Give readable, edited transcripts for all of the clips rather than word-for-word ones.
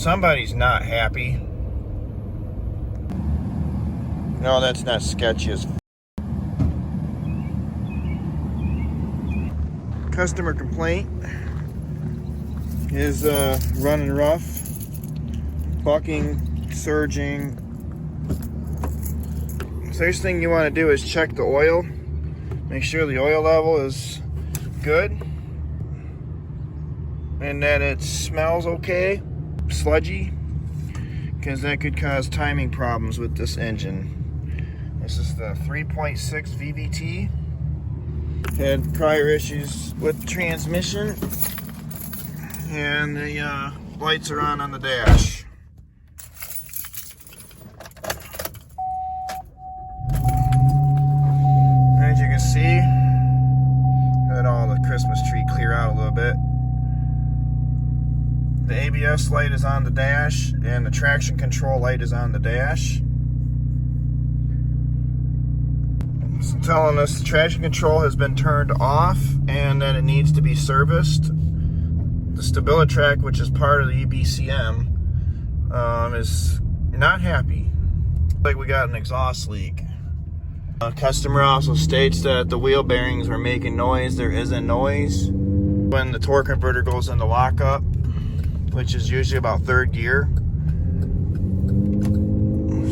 Somebody's not happy. No, that's not sketchy as customer complaint is running rough, bucking, surging. First thing you want to do is check the oil. Make sure the oil level is good and that it smells okay, sludgy, because that could cause timing problems with this engine. This is the 3.6 VVT. Had prior issues with the transmission, and the lights are on the dash. As you can see, let all the Christmas tree clear out a little bit. The ABS light is on the dash, and the traction control light is on the dash. It's telling us the traction control has been turned off and that it needs to be serviced. The StabiliTrak, which is part of the EBCM, is not happy. Like we got an exhaust leak. Customer also states that the wheel bearings are making noise. There isn't noise. When the torque converter goes into lockup, which is usually about third gear.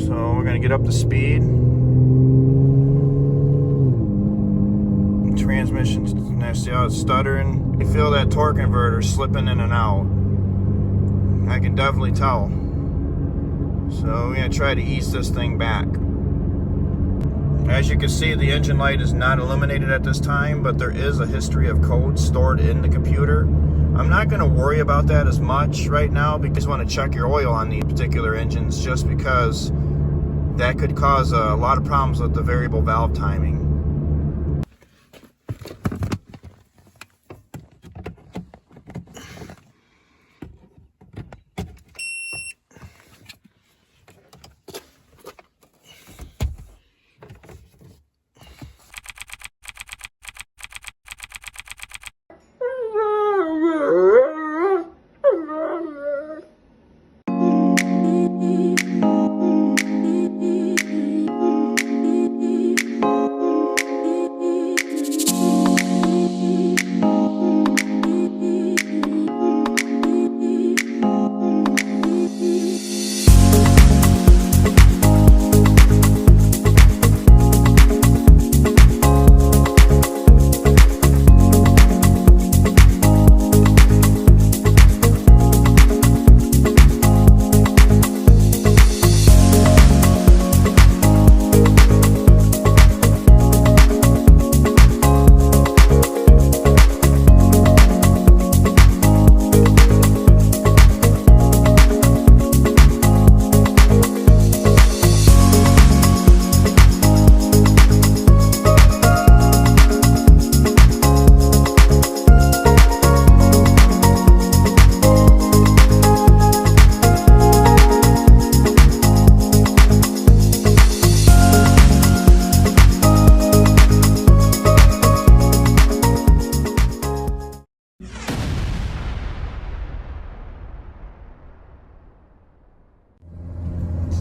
So we're gonna get up to speed. Transmission's nasty out, it's stuttering. You feel that torque converter slipping in and out. I can definitely tell. So we're gonna try to ease this thing back. As you can see, the engine light is not illuminated at this time, but there is a history of code stored in the computer. I'm not going to worry about that as much right now because I want to check your oil on these particular engines, just because that could cause a lot of problems with the variable valve timing.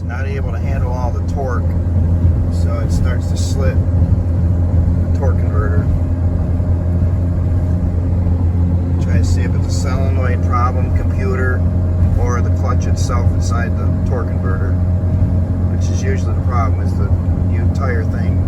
Not able to handle all the torque, so it starts to slip the torque converter. Try to see if it's a solenoid problem, computer, or the clutch itself inside the torque converter, which is usually the problem, is the entire thing.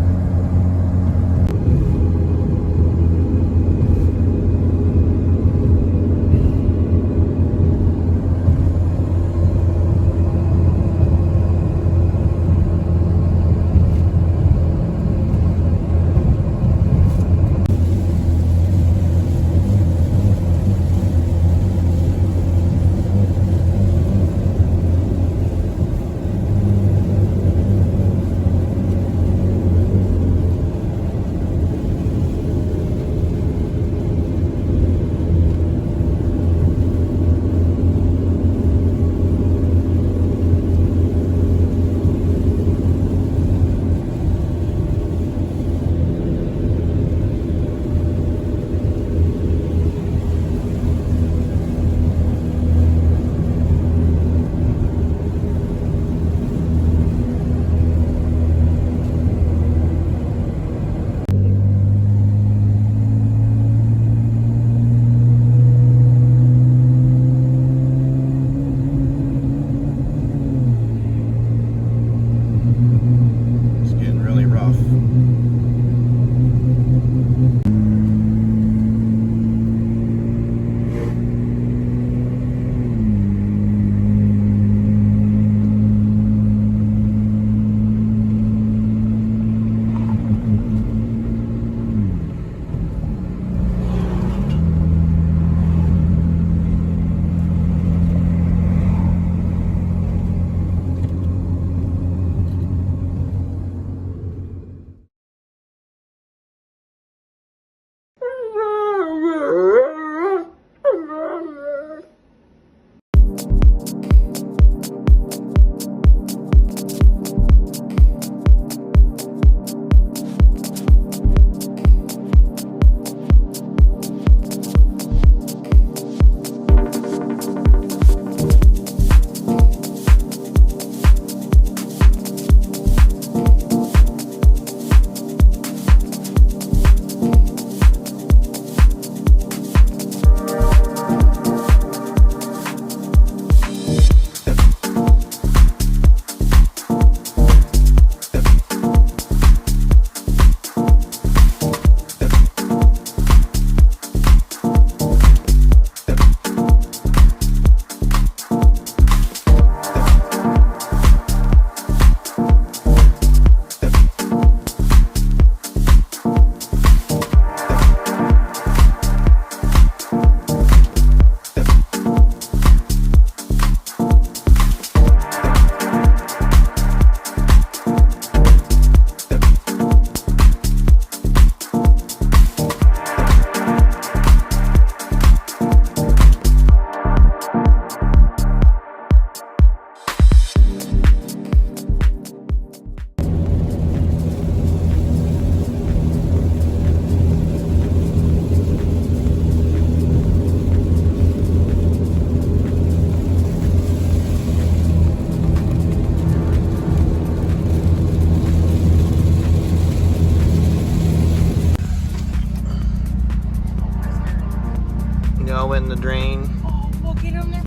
in the drain. Oh, we'll get them their